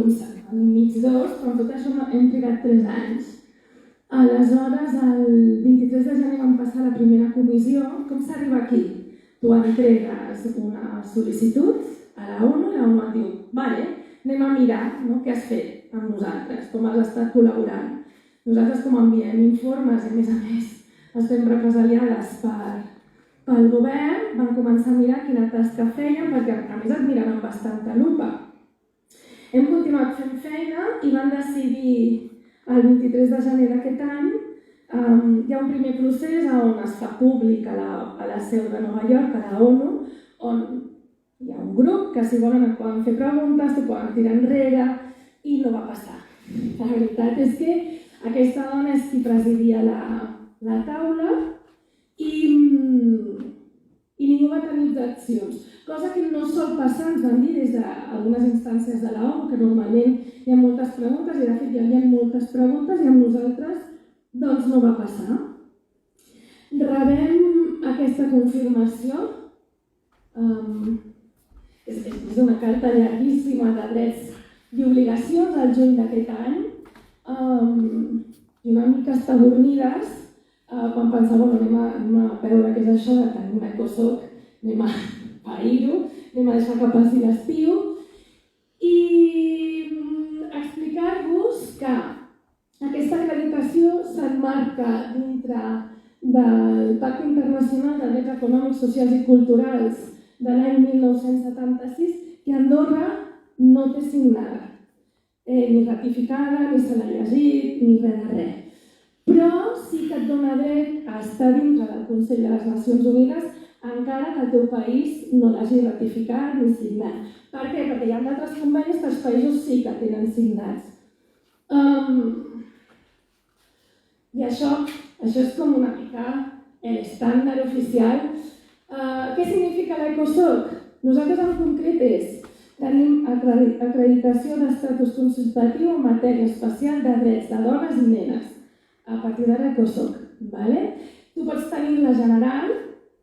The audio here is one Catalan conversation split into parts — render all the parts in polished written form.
mig 2, però tot això hem trigat 3 anys. Aleshores, el 23 de gener vam passar la primera comissió. Com s'arriba aquí? Tu entregues una sol·licitud a la ONU i la ONU et diu vale, anem a mirar què has fet amb nosaltres, com has estat col·laborant. Nosaltres, com enviem informes i, a més, estem represaliades pel govern, vam començar a mirar quina tasca feien, perquè a més et miraven amb bastanta lupa. Hem continuat fent feina i vam decidir el 23 de gener d'aquest any. Hi ha un primer procés on es fa públic a la seu de Nova York, a la ONU, on hi ha un grup que si volen et poden fer preguntes, t'ho poden tirar enrere, i no va passar. La veritat és que aquesta dona és qui presidia la taula i ningú va tenir objeccions. Cosa que no sol passar, ens van dir des d'algunes instàncies de l'ONU, que normalment hi ha moltes preguntes, i de fet hi havia moltes preguntes, i amb nosaltres doncs no va passar. Rebem aquesta confirmació. És una carta llarguíssima de drets i obligacions al juny d'aquest any, i una mica estabornides quan pensava anem a veure què és això de tenir un ECOSOC, anem a pair-ho, anem a deixar que passi l'estiu, i explicar-vos que aquesta acreditació s'emmarca dintre del Pacte Internacional de Drets Econòmics, Socials i Culturals de l'any 1976, que Andorra no té signada, ni ratificada, ni se l'ha llegit, ni res de res. Però sí que et dona dret a estar dintre del Consell de les Nacions Unides encara que el teu país no l'hagi ratificat ni signat. Per què? Perquè hi ha d'altres convenis que els països sí que tenen signats. I això és com una mica l'estàndard oficial. Què significa l'ECOSOC? Nosaltres en concret tenim acreditació d'estatus consultatiu en matèria especial de drets de dones i nenes a partir de l'ECOSOC. Tu pots tenir la general,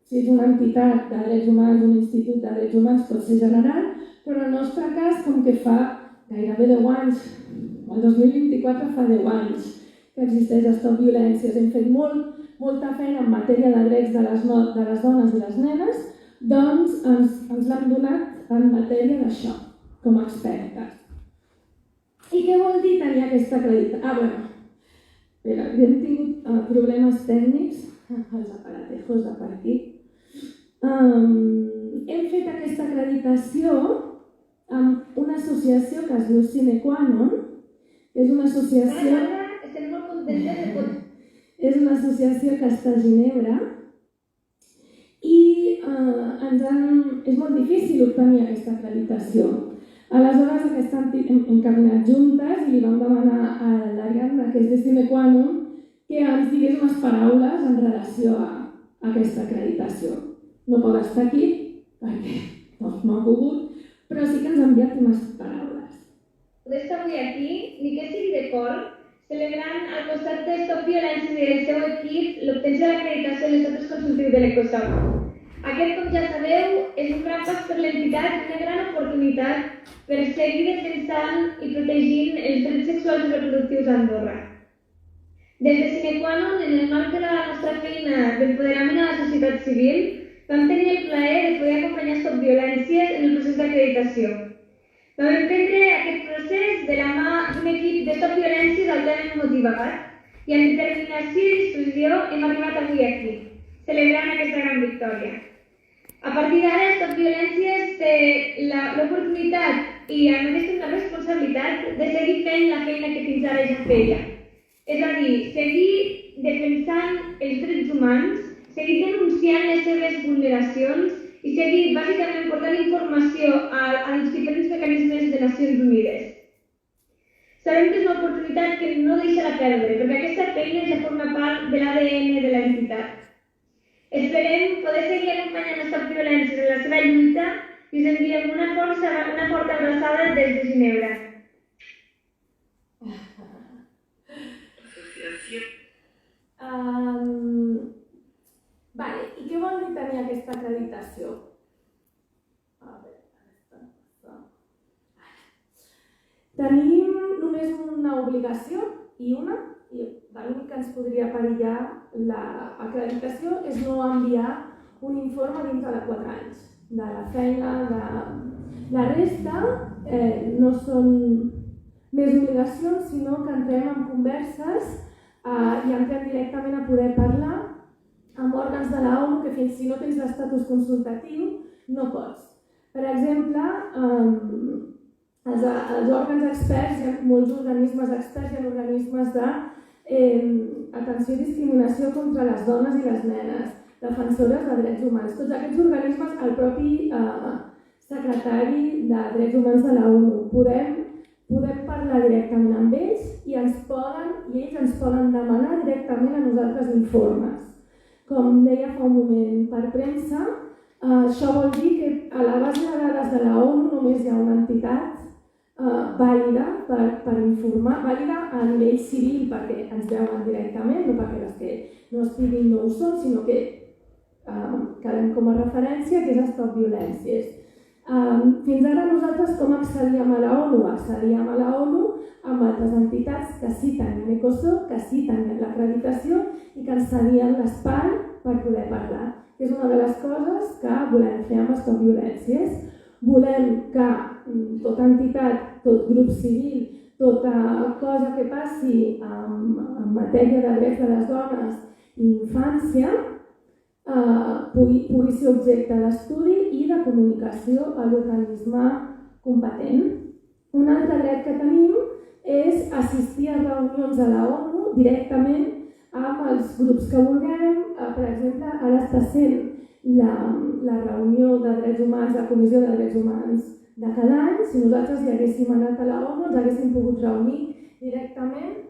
si ets una entitat de drets humans, un institut de drets humans pot ser general, però en el nostre cas, com que fa gairebé 10 anys, el 2024 fa 10 anys que existeix Stop Violències, hem fet molta feina en matèria de drets de les dones i les nenes, doncs ens l'han donat en matèria d'això, com a expertes. I què vol dir tenir aquesta acreditació? Hem tingut problemes tècnics, els aparatejos de per aquí. Hem fet aquesta acreditació amb una associació que es diu Sine Qua Non, que és una associació... Estem molt contentes de tot. És una associació que està a Ginebra i és molt difícil obtenir aquesta acreditació. Aleshores, hem caminat juntes i li vam demanar a l'Ariadna, que és de Sine Qua Non, que ens digués unes paraules en relació a aquesta acreditació. No pot estar aquí perquè no ha pogut, però sí que ens ha enviat unes paraules. Poder estar avui aquí, ni que sigui de cor, celebrant al costat de Stop Violències i del seu equip l'obtenció de l'acreditació de l'estatus consultiu de l'ECOSOC. Aquest, com ja sabeu, és un gran pas per l'entitat i una gran oportunitat per seguir defensant i protegint els drets sexuals i reproductius a Andorra. Des de Sine Qua Non, en el marc de la nostra feina d'empoderament a la societat civil, vam tenir el plaer de poder acompanyar Stop Violències en el procés d'acreditació. Vam emprendre aquest procés de la mà d'un equip de Stop Violències altament motivat i amb determinació i discussió hem arribat avui aquí, celebrant aquesta gran victòria. A partir d'ara, Stop Violències té l'oportunitat i a més una responsabilitat de seguir fent la feina que fins ara ja feia. És a dir, seguir defensant els drets humans, seguir denunciant les seves vulneracions i seguir bàsicament portant informació als diferents mecanismes de Nacions Unides. Sabem que és una oportunitat que no deixarà perdre, perquè aquesta feina ja forma part de l'ADN de l'entitat. Esperem poder seguir acompanyant les Stop Violències en la seva lluita i us enviem una forta abraçada des de Ginebra. I què vol dir tenir aquesta acreditació? Tenim només una obligació i l'únic que ens podria perillar l'acreditació és no enviar un informe dintre de 4 anys de la feina. La resta no són més obligacions, sinó que entrem en converses i entrem directament a poder parlar amb òrgans de la ONU que si no tens l'estatus consultatiu no pots. Per exemple, els òrgans experts, hi ha molts organismes experts, hi ha organismes d'atenció i discriminació contra les dones i les nenes, defensores de drets humans. Tots aquests organismes, el propi secretari de Drets Humans de la ONU, podem parlar directament amb ells i ells ens poden demanar directament a nosaltres informes. Com deia fa un moment per premsa, això vol dir que a la base de dades de la ONU només hi ha una entitat vàlida per informar, vàlida a nivell civil perquè ens veuen directament, no perquè les que no estiguin no ho són, sinó que quedem com a referència, que és Stop Violències. Fins ara nosaltres com accedíem a la ONU? Accedíem a la ONU amb altres entitats que sí tenien ECOSOC, que sí tenien l'acreditació i que ens cedien l'espai per poder parlar. És una de les coses que volem fer amb Stop Violències. Volem que tota entitat, tot grup civil, tota cosa que passi en matèria de drets de les dones i infància pugui ser objecte d'estudi i de comunicació a l'organisme competent. Un altre dret que tenim és assistir a reunions de la ONU directament amb els grups que vulguem. Per exemple, ara està sent la reunió de drets humans, la Comissió de Drets Humans de cada any. Si nosaltres hi haguéssim anat a la ONU, ens haguéssim pogut reunir directament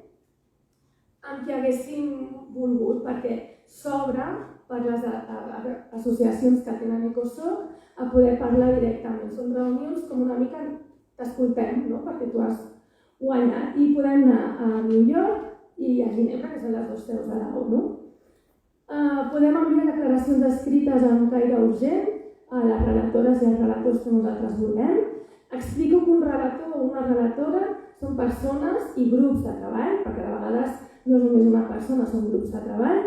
amb qui haguéssim volgut, perquè s'obre per les associacions que tenen ECOSOC a poder parlar directament. Són reunions com una mica t'escoltem, no? Perquè tu has guanyat. I podem anar a New York i a Ginebra, que són les dues seus de la ONU. Podem enviar declaracions escrites en caire urgent a les relatores i als relators que nosaltres vulguem. Explico que un relator o una relatora són persones i grups de treball, perquè de vegades no és només una persona, són grups de treball,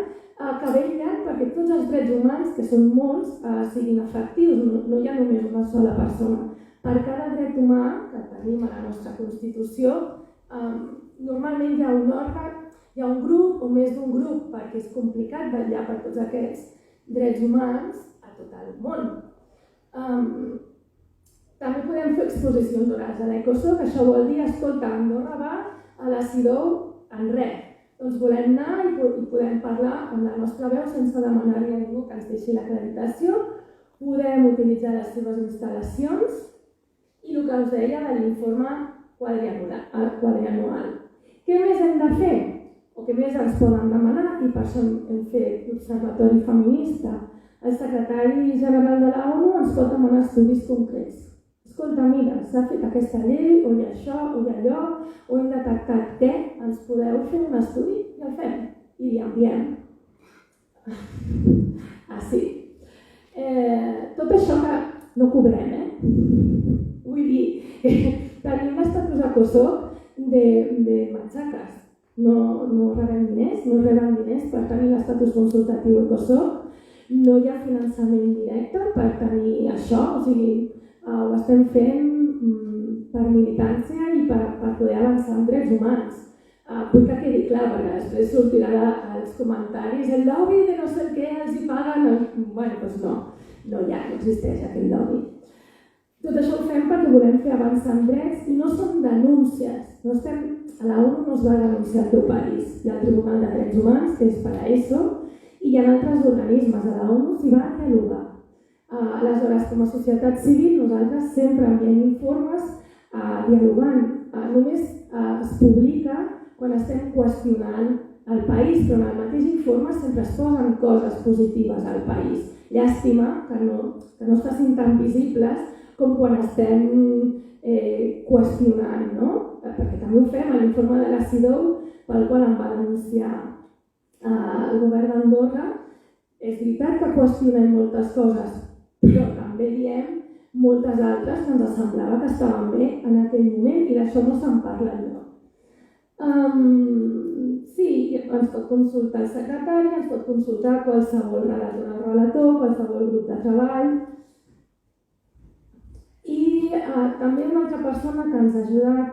que vetllen perquè tots els drets humans, que són molts, siguin efectius. No hi ha només una sola persona. Per cada dret humà que tenim a la nostra Constitució, normalment hi ha un òrgan, hi ha un grup o més d'un grup, perquè és complicat vetllar per tots aquests drets humans a tot el món. També podem fer exposicions orals a l'ECOSOC, això vol dir, escolta, Andorra va a la CIDOU en res. Doncs volem anar i podem parlar amb la nostra veu sense demanar-li a ningú que ens deixi l'acreditació. Podem utilitzar les seves instal·lacions i el que us deia de l'informe quadrianual. Què més hem de fer? O què més ens poden demanar? I per això hem fet l'Observatori Feminista. El secretari general de la ONU ens pot demanar estudis concrets. Escolta, mira, s'ha fet aquesta llei, o hi ha això, o hi ha allò, o hem detectat què, ens podeu fer un estudi? I el fem, i li enviem. Així. Tot això que no cobrem, Vull dir, tenim l'estatus ECOSOC de matxaques. No rebem diners, no reben diners per tenir l'estatus consultatiu ECOSOC. No hi ha finançament directe per tenir això, o sigui, ho estem fent per militància i per poder avançar en drets humans. Vull que quedi clar, perquè després sortirà als comentaris el lobby de no sé què els hi paguen. Bé, doncs no existeix aquest lobby. Tot això ho fem perquè volem fer avançar en drets i no són denúncies. A la ONU no es va denunciar el teu país. Hi ha el Tribunal de Drets Humans, que és per a eso, i hi ha altres organismes. A la ONU s'hi va dialogar. Aleshores, com a societat civil, nosaltres sempre enviem informes dialogant. Només es publica quan estem qüestionant el país, però en el mateix informe sempre es posen coses positives al país. Llàstima que no estiguin tan visibles com quan estem qüestionant, no? Perquè també ho fem a l'informe de la CIDOU, pel qual em va denunciar el govern d'Andorra. És veritat que qüestionem moltes coses, però també diem moltes altres que ens semblava que estaven bé en aquell moment i d'això no se'n parla enlloc. Sí, ens pot consultar el secretari, ens pot consultar qualsevol relator o relator, qualsevol grup de treball. I també una altra persona que ens ha ajudat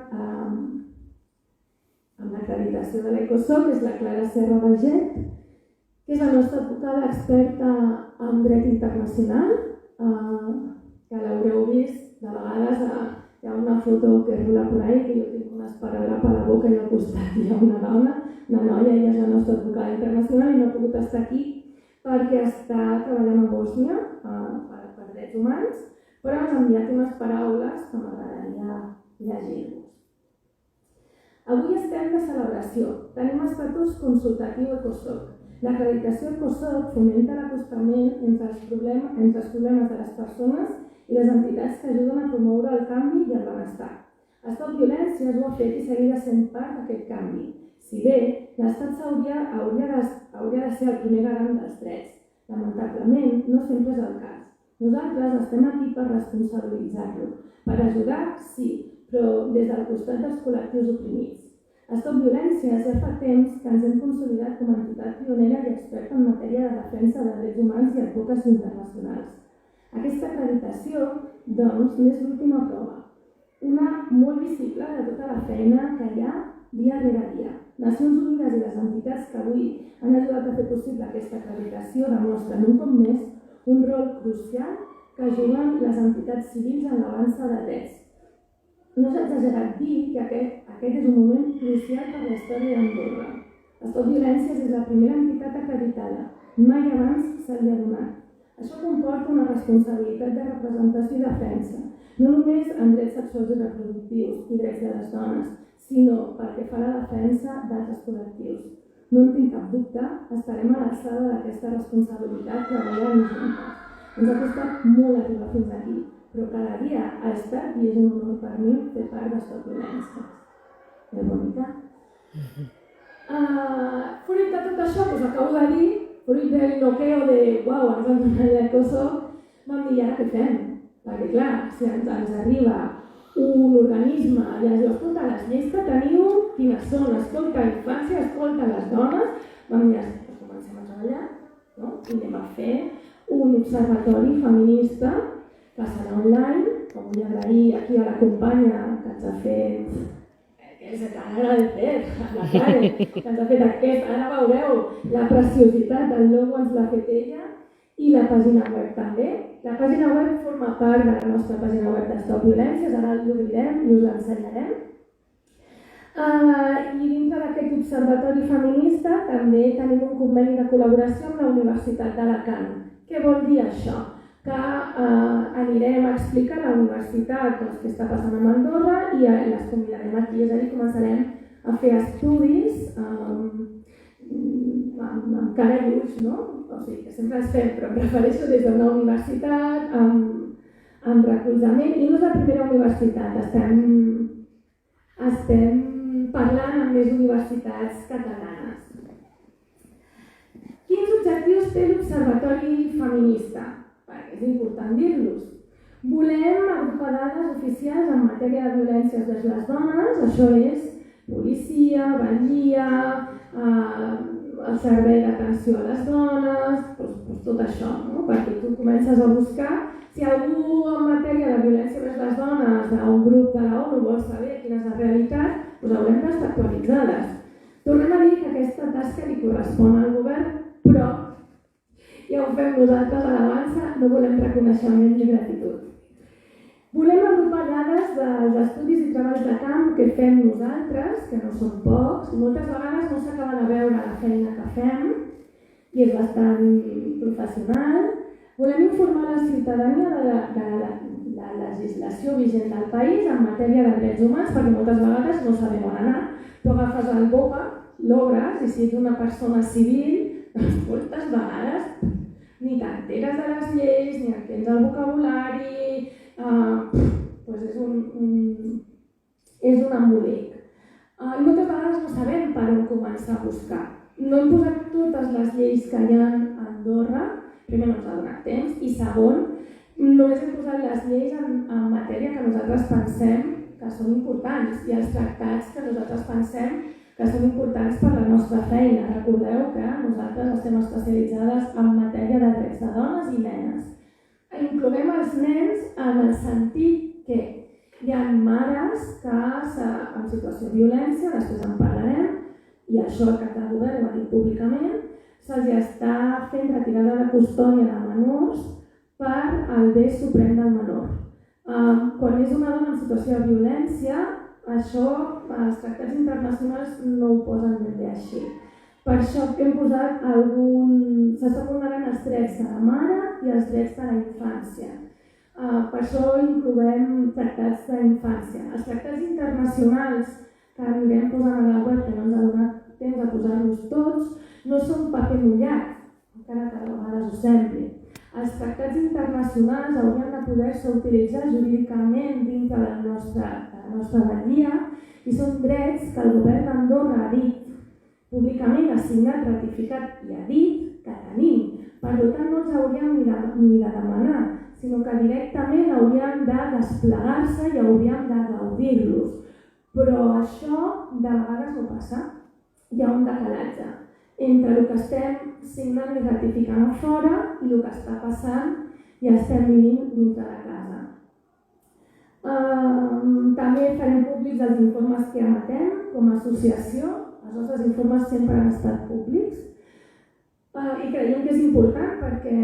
amb l'acreditació de l'ECOSOC és la Clara Serra Baget, que és la nostra advocada experta en dret internacional, que l'haureu vist de vegades. Hi ha una foto que rula per ahí, que jo tinc un esparadrap a la boca i al costat hi ha una dona, una noia, ella és la nostra advocada internacional i no ha pogut estar aquí perquè està treballant a Bòsnia per drets humans, però ens ha enviat unes paraules que m'agradaria llegir-vos. Avui estem de celebració. Tenim estatus consultatiu ECOSOC. L'acreditació ECOSOC fomenta l'acostament entre els problemes de les persones i les entitats que ajuden a promoure el canvi i el benestar. Stop Violències ho ha fet i seguirà sent part d'aquest canvi. Si bé, l'Estat hauria de ser el primer garant dels drets. Lamentablement, no sempre és el cas. Nosaltres estem aquí per responsabilitzar-lo. Per ajudar, sí, però des del costat dels col·lectius oprimits. Stop Violències ja fa temps que ens hem consolidat com a entitat pionera i experta en matèria de defensa de drets humans i advocacia internacionals. Aquesta acreditació, doncs, n'és l'última prova. Una molt visible de tota la feina que hi ha dia rere dia. Nacions Unides i les entitats que avui han ajudat a fer possible aquesta acreditació demostren un cop més un rol crucial que juguen les entitats civils en l'avança de drets. No s'ha exagerat dir que aquest és un moment crucial per la història d'Andorra. Stop Violències és la primera entitat acreditada. Mai abans se li ha donat. Això comporta una responsabilitat de representació i defensa, no només en drets sexuals i reproductius i drets de les dones, sinó perquè fa la defensa d'altres col·lectius. No en tinc cap dubte, estarem a l'alçada d'aquesta responsabilitat treballant juntes. Ens ha costat molt arribar fins aquí, però cada dia ha estat i és un honor per mi fer part de Stop Violències. És bonica? Fruit de tot això, us acabo de dir, fruit del noqueo de uau, ens han donat l'ECOSOC, vam dir, ara què fem? Perquè clar, si ens arriba un organisme i ens diu, escolta, les lleis que teniu, quines són? Escolta la infància, escolta les dones, vam dir, doncs comencem a treballar, no? I anem a fer un observatori feminista que serà online, que vull agrair aquí a la companya que ens ha fet que se t'ha d'agradecer a la Karen, que ens ha fet aquest, ara veureu la preciositat del logo, ens l'ha fet ella, i la pàgina web també. La pàgina web forma part de la nostra pàgina web de Stop Violències, ara l'obrirem i us l'ensenyarem. I dintre d'aquest observatori feminista també tenim un conveni de col·laboració amb la Universitat d'Alacant. Què vol dir això? Que anirem a explicar a la universitat què està passant amb Andorra i les convidarem aquí, és a dir, començarem a fer estudis amb cara i ulls, no? O sigui, que sempre els fem, però prefereixo des d'una universitat, amb recolzament, i no és la primera universitat, estem parlant amb més universitats catalanes. Quins objectius té l'Observatori Feminista? És important dir-los. Volem agrupar dades oficials en matèria de violències vers les dones, això és policia, vetllia, el servei d'atenció a les dones, tot això, no? Perquè tu comences a buscar, si algú en matèria de violència vers les dones d'un grup de la ONU vol saber quina és la realitat, doncs haurem d'estar actualitzades. Tornem a dir que aquesta tasca li correspon al govern, però ja ho fem nosaltres a l'avança, no volem reconeixement ni gratitud. Volem agrupar dades dels estudis i treballs de camp que fem nosaltres, que no són pocs, i moltes vegades no s'acaba de veure la feina que fem, i és bastant professional. Volem informar la ciutadania de la legislació vigent del país en matèria de drets humans, perquè moltes vegades no sabem on anar. Tu agafes el BOPA, l'obres, i si ets una persona civil, moltes vegades ni t'enteres de les lleis, ni entens el vocabulari, és un embolic. I moltes vegades no sabem per on començar a buscar. No hem posat totes les lleis que hi ha a Andorra, primer no ens ha donat temps, i segon, Només hem posat les lleis en matèria que nosaltres pensem que són importants i els tractats que nosaltres pensem que són importants per la nostra feina. Recordeu que nosaltres estem especialitzades en matèria de drets de dones i nenes. Incloem els nens en el sentit que hi ha mares que en situació de violència, després en parlarem, i això el cap de govern ho ha dit públicament, se'ls està fent retirada de custòdia de menors per al bé suprem del menor. Quan és una dona en situació de violència, això els tractats internacionals no ho posen ben bé així. Per això hem posat s'estan vulnerant els drets de la mare i els drets de la infància. Per això incloem tractats d'infància. Els tractats internacionals que anirem posant a la web, que no ens ha donat temps de posar-los tots, no són paper mullat, encara que a vegades ho sembli. Els tractats internacionals haurien de poder-se utilitzar jurídicament dintre de la nostra batllia i són drets que el govern d'Andorra ha dit públicament, ha signat, ratificat i ha dit que tenim. Per tant, no els hauríem ni de demanar, sinó que directament haurien de desplegar-se i hauríem de gaudir-los. Però això de vegades no passa. Hi ha un decalatge entre el que estem signant i ratificant a fora i el que està passant i estem vivint dintre de casa. També farem públics els informes que emetem com a associació. Els nostres informes sempre han estat públics i creiem que és important perquè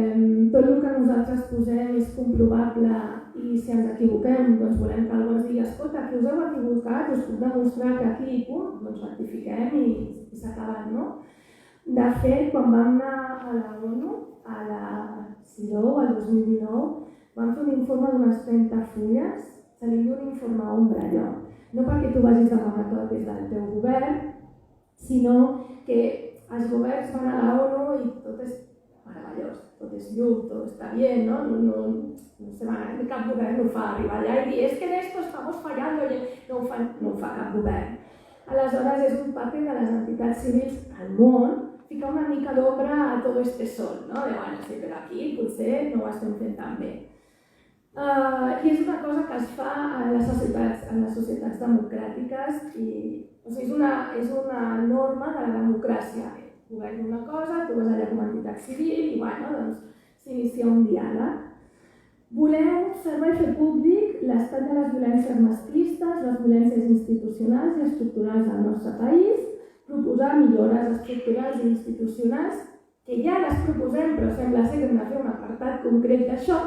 tot el que nosaltres posem és comprovable i si ens equivoquem doncs volem que algú ens digui escolta, que us heu equivocat, us puc demostrar que aquí i punt, doncs rectifiquem i s'ha acabat, no? De fet, quan vam anar a la ONU, a la CIDO, el 2019, vam fer un informe d'unes 30 fulles, se li diu un informe ombra allò. No perquè tu vagis demanar tot des del teu govern, sinó que els governs van a la ONU i tot és meravellós, tot és llum, tot està bé, no? Cap govern ho fa arribar allà i dir és que en esto estamos fallando, no ho fa cap govern. Aleshores és un paper de les entitats civils al món ficar una mica d'ombra a tot este sol, no? De bueno, sí, però aquí potser no ho estem fent tan bé. I és una cosa que es fa en les societats democràtiques i és una norma de la democràcia. Governa una cosa, tu vas allà com a entitat civil i doncs s'inicia un diàleg. Volem observar i fer públic l'estat de les violències masclistes, les violències institucionals i estructurals del nostre país, proposar millores estructurals i institucionals, que ja les proposem, però sembla ser que hem de fer un apartat concret d'això,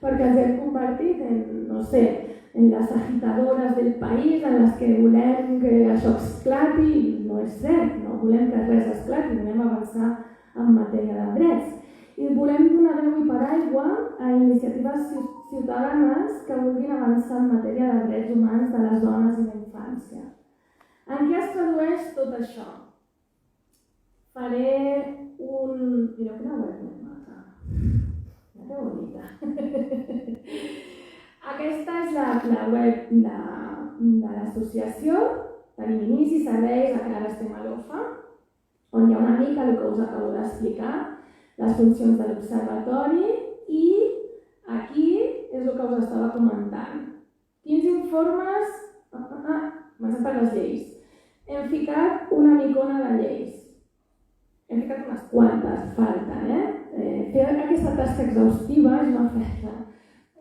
perquè ens hem convertit en les agitadores del país, en les que volem que això esclati, i no és cert, no volem que res esclati, volem avançar en matèria de drets. I volem donar veu i paraigua a iniciatives ciutadanes que vulguin avançar en matèria de drets humans de les dones i la infància. En què es tradueix tot això? Faré un... Mireu quina web més maca. Mira que bonita. Aquesta és la web de l'associació. Tenim inici, serveis, ara estem a l'OFA, on hi ha una mica el que us acabo d'explicar, les funcions de l'observatori i aquí és el que us estava comentant. Quins informes... Comencem per les lleis. Hem ficat una micona de lleis. Hem ficat unes quantes, falten, Fer aquesta tasca exhaustiva és una feina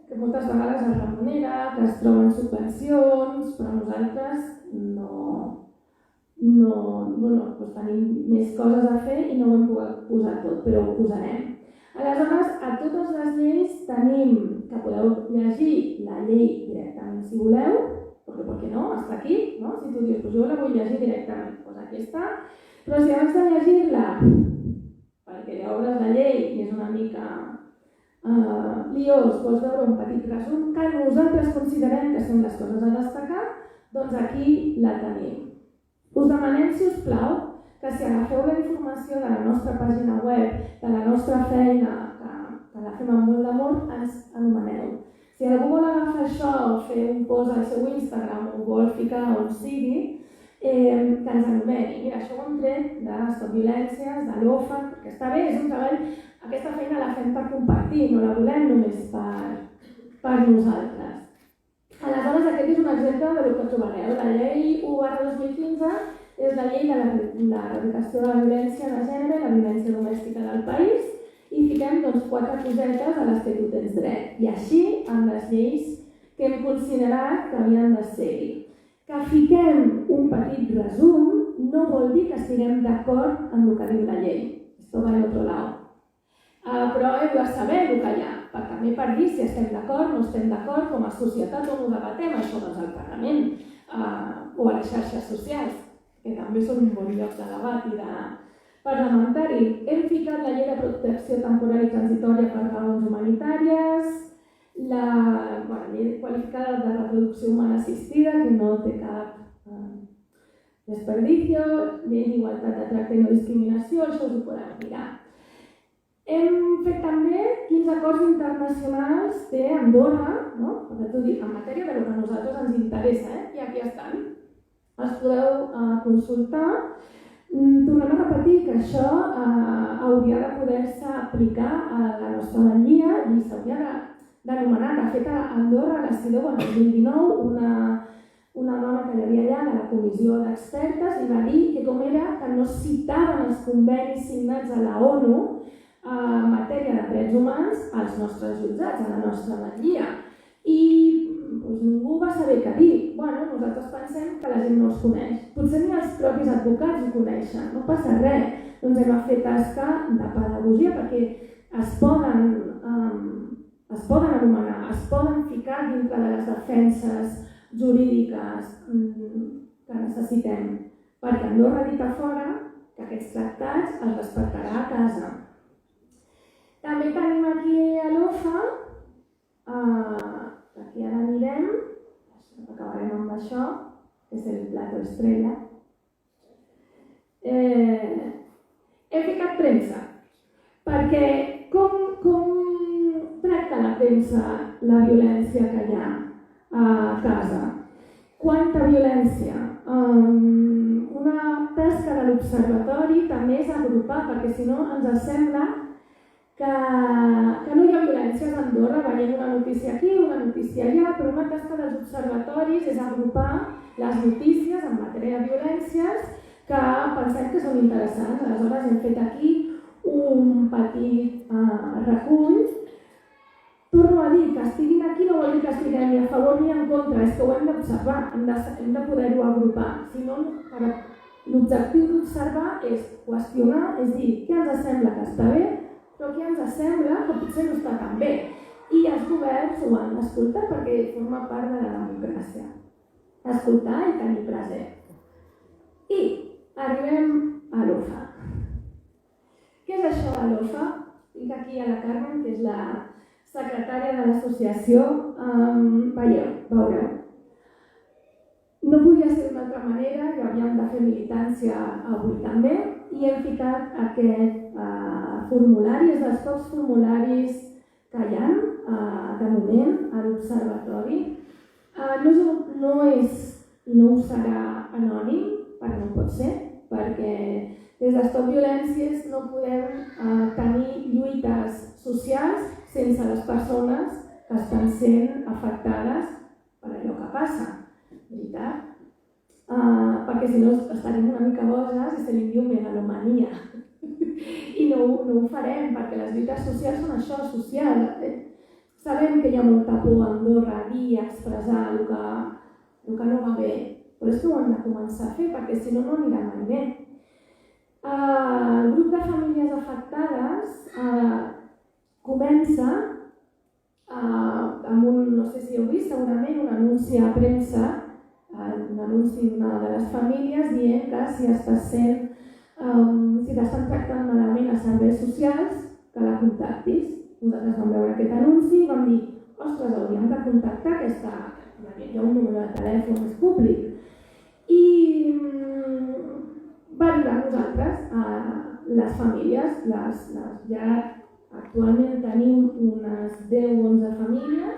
que moltes vegades es remunera, que es troben subvencions, però nosaltres tenim més coses a fer i no ho hem pogut posar tot, però ho posarem. Aleshores, a totes les lleis tenim que podeu llegir la llei directament si voleu, perquè per què no? Està aquí, no? Si tu dius, doncs jo la vull llegir directament, doncs aquí està. Però si abans de llegir-la, perquè obres la llei i és una mica liós, vols veure un petit resum que nosaltres considerem que són les coses a destacar, doncs aquí la tenim. Us demanem, si us plau, que si agafeu la informació de la nostra pàgina web, de la nostra feina, que la fem amb molt d'amor, ens anomeneu. Si algú vol agafar això o fer un post al seu Instagram o vol ficar on sigui, que ens anomeni. Mira, això ho hem tret de Stop Violències, de l'OFA, perquè està bé, és un treball, aquesta feina la fem per compartir, no la volem només per per nosaltres. Aleshores, aquest és un exemple del que trobareu. La llei 1/2015 és la llei de l'erradicació de la violència de gènere i la violència domèstica del país i fiquem 4 cosetes a les que tu tens dret. I així amb les lleis que hem considerat que havien de ser-hi. Que fiquem un petit resum no vol dir que estiguem d'acord amb el que diu la llei. Esto va a otro lado. Però heu de saber el que hi ha, també per dir si estem d'acord, no estem d'acord, com a societat on ho debatem, això doncs al Parlament o a les xarxes socials, que també són un bon lloc de debat i de parlamentari. Hem ficat la llei de protecció temporal i transitòria per raons humanitàries, la llei qualificada de reproducció humana assistida, que no té cap desperdicio, llei d'igualtat de tracte i no discriminació, això us ho podeu mirar. Hem fet també quins acords internacionals té Andorra, en matèria de lo que a nosaltres ens interessa, i aquí estan. Els podeu consultar. Tornem a repetir que això hauria de poder-se aplicar a la nostra batllia i s'hauria d'anomenar. De fet, a Andorra, a la CIDO, el 2019, una dona que hi havia allà de la comissió d'expertes i va dir que com era que no citaven els convenis signats a la ONU en matèria de drets humans als nostres jutjats, a la nostra batllia. I ningú va saber què dir. Nosaltres pensem que la gent no els coneix. Potser ni els propis advocats ho coneixen, no passa res. Doncs hem de fer tasca de pedagogia perquè es poden anomenar, es poden ficar dintre de les defenses jurídiques que necessitem. Perquè Andorra ha dit a fora que aquests tractats els respectarà a casa. També tenim aquí a l'OFA, aquí ara anirem, acabarem amb això, que és el plato estrella. He ficat premsa, perquè com tracta la premsa la violència que hi ha a casa? Quanta violència? Una tasca de l'observatori també és agrupar, perquè si no ens sembla que no hi ha violències a Andorra, veiem una notícia aquí, una notícia allà, però una tasca dels observatoris és agrupar les notícies en matèria de violències que pensem que són interessants. Aleshores hem fet aquí un petit recull. Torno a dir que estiguin aquí no vol dir que estiguem ni a favor ni en contra, és que ho hem d'observar, hem de poder-ho agrupar. Si no, l'objectiu d'observar és qüestionar, és dir, què ens sembla que està bé, però què ens sembla que potser no està tan bé. I els governs ho han d'escoltar perquè forma part de la democràcia. Escoltar i tenir present. I arribem a l'OFA. Què és això de l'OFA? Tinc aquí a la Carmen, que és la secretària de l'associació. Veureu. No podia ser d'una altra manera, i havíem de fer militància avui també, i hem ficat aquest formulari, és dels pocs formularis que hi ha de moment a l'observatori. No és i no ho serà anònim, perquè no pot ser, perquè des de Stop Violències no podem tenir lluites socials sense les persones que estan sent afectades per allò que passa. Veritat? Perquè si no estarem una mica boges i se li diu megalomania. I no ho farem, perquè les lluites socials són això, social. Sabem que hi ha molta por a Andorra a dir i a expressar el que no va bé, però és que ho hem de començar a fer, perquè si no, no anirà mai bé. El grup de famílies afectades comença amb un, no sé si heu vist, segurament un anunci a premsa, un anunci d'una de les famílies dient que si t'estan tractant malament a serveis socials, que la contactis. Nosaltres vam veure aquest anunci i vam dir, ostres, hauríem de contactar aquesta... Hi ha un número de telèfon, és públic. I va arribar a nosaltres, a les famílies, ja actualment tenim unes 10 o 11 famílies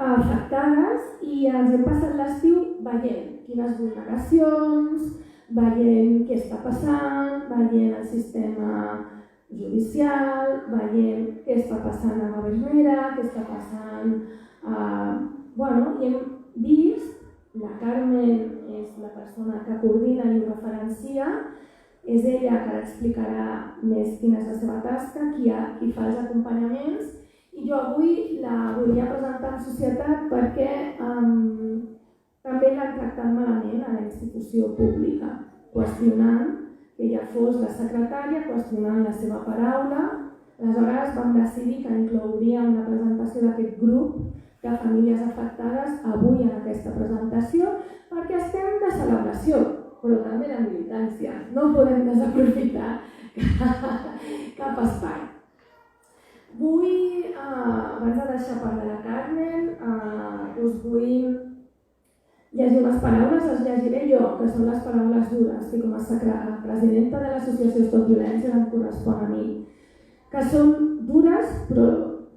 afectades i ens hem passat l'estiu veient quines vulneracions, veient què està passant, veient el sistema judicial, veiem què està passant a Gabermera, què està passant i hem vist, la Carmen és la persona que coordina i ho referencia, és ella que explicarà més quina és la seva tasca, qui fa els acompanyaments, i jo avui la volia presentar en societat perquè també l'han tractat malament a la institució pública, qüestionant que ella fos la secretària, qüestionant la seva paraula. Aleshores vam decidir que inclouríem la presentació d'aquest grup de famílies afectades avui en aquesta presentació perquè estem de celebració, però també de militància. No podem desaprofitar cap espai. Vull, abans de deixar parlar la Carmen, us vull llegir unes paraules, les llegiré jo, que són les paraules dures, que com a presidenta de l'associació Stop Violència em correspon a mi, que són dures, però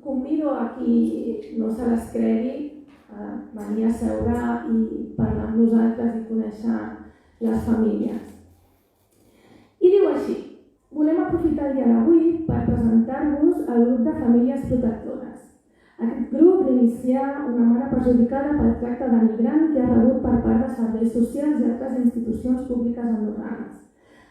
convido a qui no se les cregui a venir a seure i parlar amb nosaltres i conèixer les famílies. I diu així: volem aprofitar el dia d'avui per presentar-vos el grup de famílies protectores. Aquest grup l'inicia una mare perjudicada pel tracte denigrant que ha rebut per part de serveis socials i altres institucions públiques andorranes.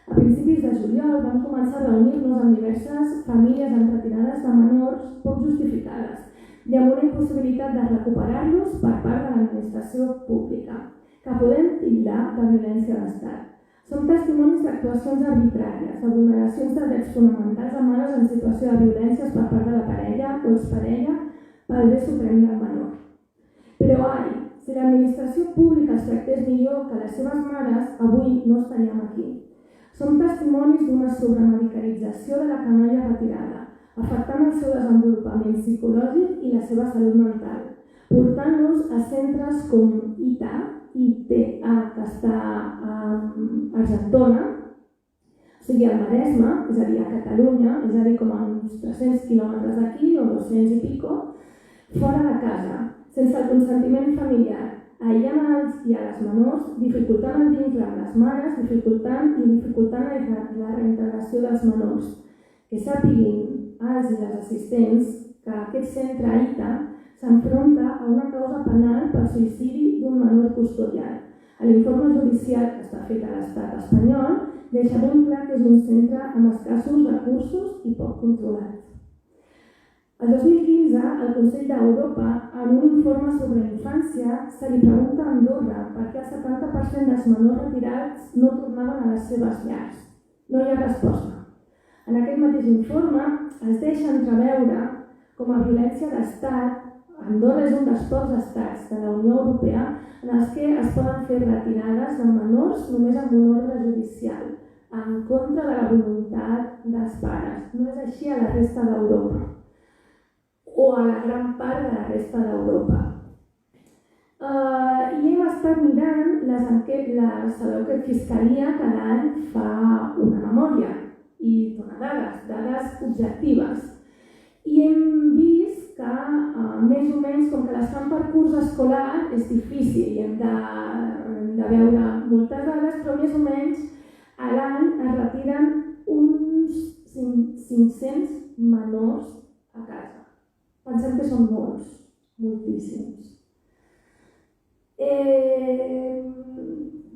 A principis de juliol vam començar a reunir-nos amb diverses famílies en retirades de menors poc justificades i amb una impossibilitat de recuperar-los per part de l'administració pública, que podem tildar de violència d'estat. Som testimonis d'actuacions arbitràries, de vulneracions de drets fonamentals a mares en situació de violències per part de la parella o exparella pel bé suprem del menor. Però si l'administració pública es tractés millor que les seves mares, avui no estaríem aquí. Som testimonis d'una sobremedicalització de la canalla retirada, afectant el seu desenvolupament psicològic i la seva salut mental, portant-nos a centres com ITA, que està a Argentona, o sigui al Maresme, és a dir, a Catalunya, és a dir, com a uns 300 quilòmetres d'aquí o 200 i pico, fora de casa, sense el consentiment familiar, aïllant els i a les menors, dificultant el vincle amb les mares, dificultant la reintegració dels menors. Que sàpiguin els i les assistents que aquest centre ITA s'enfronta a una causa penal per suïcidi d'un menor custodial. A l'informe judicial que està fet a l'estat espanyol deixa ben clar que és un centre amb escassos recursos i poc controlat. El 2015, el Consell d'Europa, en un informe sobre infància, se li pregunta a Andorra per què el 70% dels menors retirats no tornaven a les seves llars. No hi ha resposta. En aquest mateix informe es deixa entreveure com a violència d'estat. Andorra és un dels pocs estats de la Unió Europea en els que es poden fer retirades de menors només amb un ordre judicial, en contra de la voluntat dels pares. No és així a la resta d'Europa o a la gran part de la resta d'Europa. I hem estat mirant sabeu que Fiscalia cada any fa una memòria i dona dades objectives. I hem vist que més o menys, com que les fan per curs escolar, és difícil i hem de veure moltes dades, però més o menys a l'any es retiren uns 500 menors a casa. Pensem que són molts, moltíssims.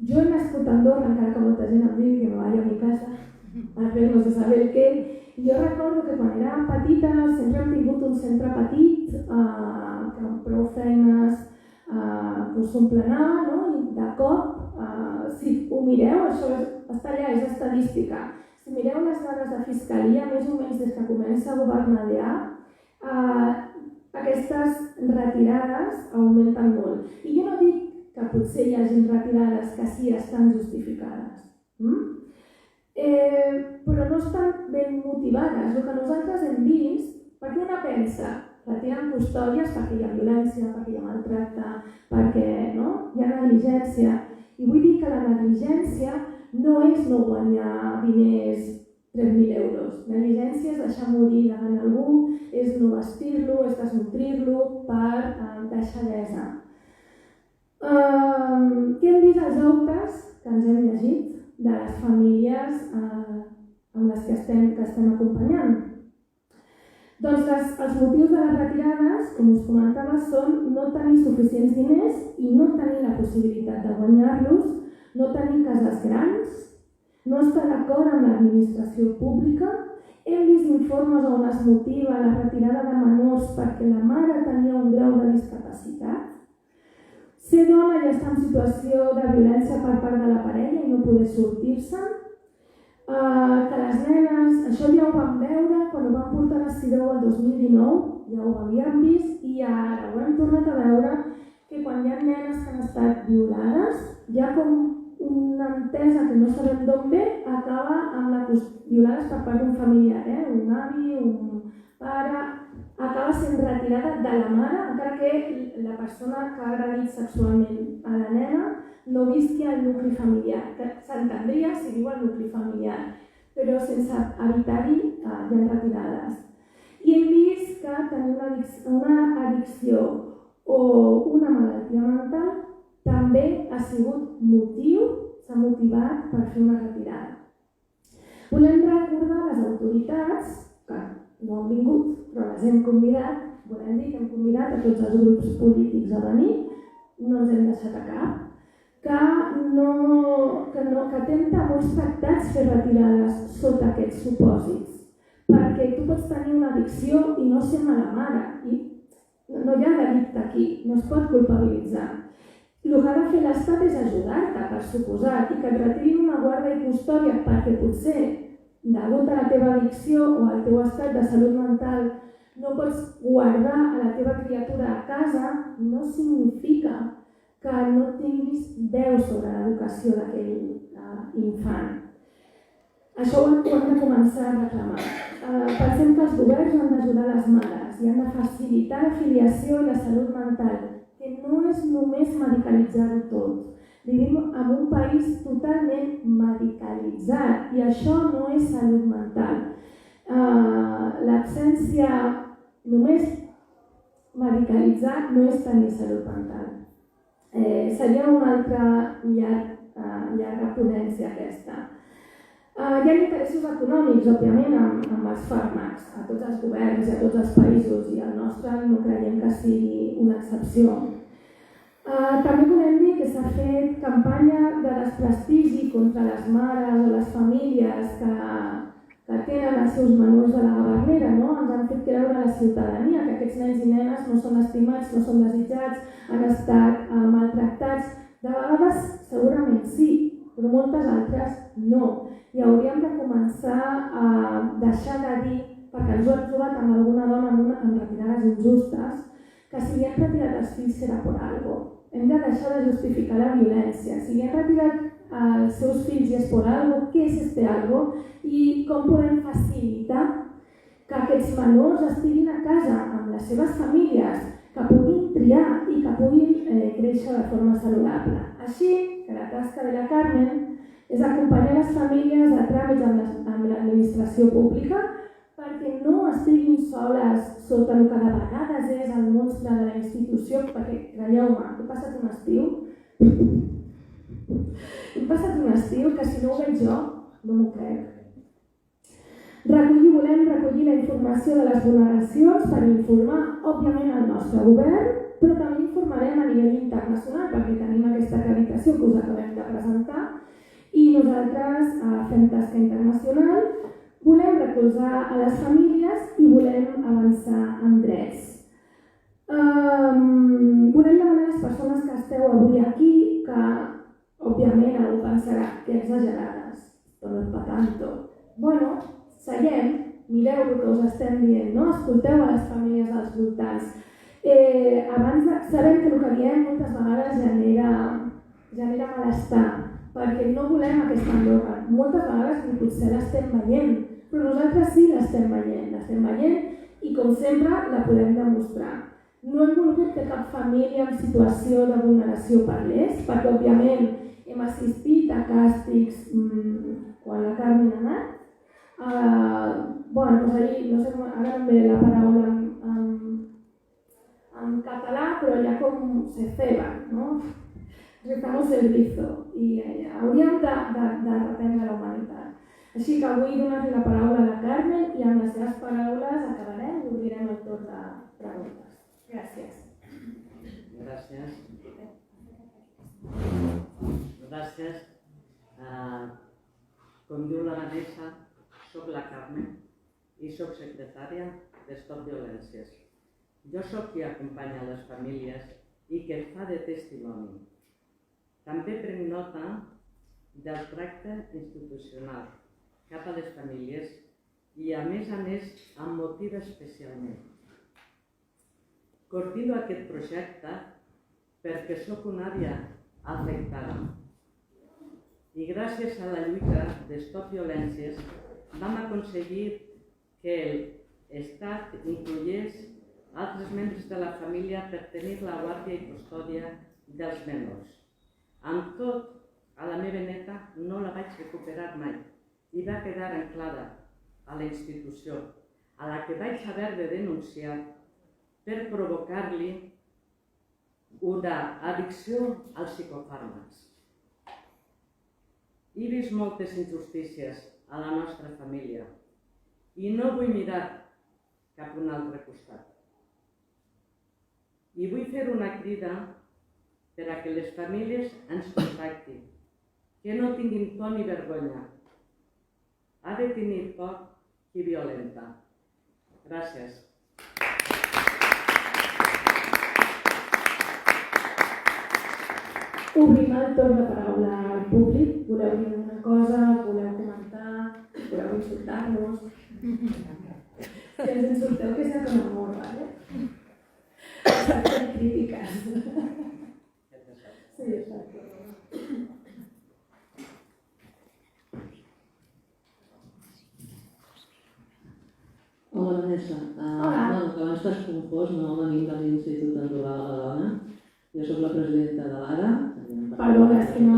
Jo he nascut a Andorra, encara que molta gent em digui que me vaya a mi casa, no se sabe el què. Jo recordo que quan era petita sempre hem tingut un centre petit, que amb prou feines s'omplenar, i de cop, si ho mireu, això està allà, és estadística. Si mireu les dades de Fiscalia, més o menys des que comença a governar aquestes retirades augmenten molt. I jo no dic que potser hi hagi retirades que sí estan justificades, però no estan ben motivades. El que nosaltres hem vist, perquè una pensa, retiren custòdies perquè hi ha violència, perquè hi ha maltracte, perquè hi ha negligència. I vull dir que la negligència no és no guanyar diners 3.000 euros. Negligència és deixar morir davant algú, és no vestir-lo, és desnutrir-lo per deixadesa. Què hem vist als actes que ens hem llegit de les famílies amb les que estem acompanyant. Doncs els motius de les retirades, com us comentava, són no tenir suficients diners i no tenir la possibilitat de guanyar-los, no tenir cases grans, no estar d'acord amb l'administració pública. Hem vist informes on es motiva la retirada de menors perquè la mare tenia un grau de discapacitat. Ser dona i estar en situació de violència per part de la parella i no poder sortir-se. Que les nenes, això ja ho vam veure quan ho vam portar a Sideu el 2019, ja ho havíem vist i ara ho hem tornat a veure que quan hi ha nenes que han estat violades, hi ha com una entesa que no sabem d'on ve, acaba amb violades per part d'un familiar, un avi, un pare, acaba sent retirada de la mare, encara que la persona que ha agredit sexualment a la nena no visqui al nucli familiar, que s'entendria si viu al nucli familiar, però sense evitar-hi hi ha retirades. I hem vist que tenir una addicció o una malaltia mental també ha sigut motiu, s'ha motivat per fer una retirada. Volem recordar les autoritats, que no han vingut, però les hem convidat, volem dir que hem convidat a tots els grups polítics a venir, no ens hem deixat a cap, que atempta a molts tractats fer retirades sota aquests supòsits, perquè tu pots tenir una addicció i no ser mala mare, i no hi ha delicte aquí, no es pot culpabilitzar. El que ha de fer l'Estat és ajudar-te, per suposat, i que et retirin una guarda i custòdia perquè potser, degut a la teva addicció o al teu estat de salut mental, no pots guardar a la teva criatura a casa, no significa que no tinguis veu sobre l'educació d'aquell infant. Això ho hem de començar a reclamar. Pensem que els governs han d'ajudar les mares i han de facilitar la filiació i la salut mental, que no és només medicalitzar-ho tot. Vivim en un país totalment medicalitzat i això no és salut mental. L'absència només medicalitzar no és tenir salut mental. Seria una altra llarga ponència aquesta. Hi ha interessos econòmics, òbviament, amb els fàrmacs, a tots els governs i a tots els països, i el nostre no creiem que sigui una excepció. També volem dir que s'ha fet campanya de desprestigi contra les mares o les famílies que tenen els seus menors a la Gavernera, no? Ens han fet creure a la ciutadania que aquests nens i nenes no són estimats, no són desitjats, han estat maltractats. De vegades segurament sí, però moltes altres no. I hauríem de començar a deixar de dir, perquè ens ho hem trobat amb alguna dona amb retirades injustes, que si li han retirat els fills serà per alguna cosa. Hem de deixar de justificar la violència. Si li han retirat els seus fills i és per alguna cosa, què és este algo i com podem facilitar que aquests menors estiguin a casa amb les seves famílies, que puguin triar i que puguin créixer de forma saludable. Així que la tasca de la Carmen és acompanyar les famílies a tràmits amb l'administració pública perquè no estiguin soles sota el que de vegades és el monstre de la institució, perquè, creieu-me, he passat un estiu que si no ho veig jo, no m'ho crec. Volem recollir la informació de les vulneracions per informar, òbviament, el nostre govern, però també informarem a nivell internacional perquè tenim aquesta acreditació que us acabem de presentar i nosaltres fem tasca internacional. Volem recolzar a les famílies i volem avançar en drets. Volem demanar a les persones que esteu avui aquí que, òbviament, algú pensarà que exagerades, però no és per tanto. Bueno, seguem, mireu el que us estem dient, no? Escolteu a les famílies dels voltants. Sabem que el que diem moltes vegades genera malestar, perquè no volem aquesta Andorra. Moltes vegades ni potser l'estem veient, però nosaltres sí l'estem veient i com sempre la podem demostrar. No hem volgut que cap família en situació de vulneració parlés, perquè òbviament hem assistit a càstigs quan la Carmen ha anat. Bueno, doncs ahir, no sé com, ara no em ve la paraula en català, però ja com se ceba, no? Restamos el rizo i hauríem de reprendre la humanitat. Així que vull donar-li la paraula a la Carmen i amb les seves paraules acabarem i obrirem el torn de preguntes. Gràcies. Gràcies. Gràcies. Com diu la Vanessa, soc la Carmen i soc secretària de Stop Violències. Jo soc qui acompanya les famílies i que fa de testimoni. També prenc nota del tracte institucional cap a les famílies i, a més, em motiva especialment. Coordino aquest projecte perquè sóc una àvia afectada i gràcies a la lluita de Stop Violències vam aconseguir que l'Estat inclogués altres membres de la família per tenir la guàrdia i custòdia dels menors. Amb tot, a la meva neta no la vaig recuperar mai i va quedar anclada a la institució, a la que vaig haver de denunciar per provocar-li una addicció als psicofàrmacs. He vist moltes injustícies a la nostra família i no vull mirar cap a un altre costat. I vull fer una crida per a que les famílies ens contactin, que no tinguin por ni vergonya. Ha de tenir por qui violenta. Gràcies. Obrim el torn de paraula al públic. Voleu dir alguna cosa? Voleu comentar? Voleu insultar-nos? Si ens insulteu, que sigui con amor, ¿vale? Estan fent crítiques. Sí, exacte. Hola, Vanessa. Bueno, que abans t'has confós, no venim de l'Institut Andorra de la Dona. Jo soc la presidenta de l'ARA. Perdona, és que no...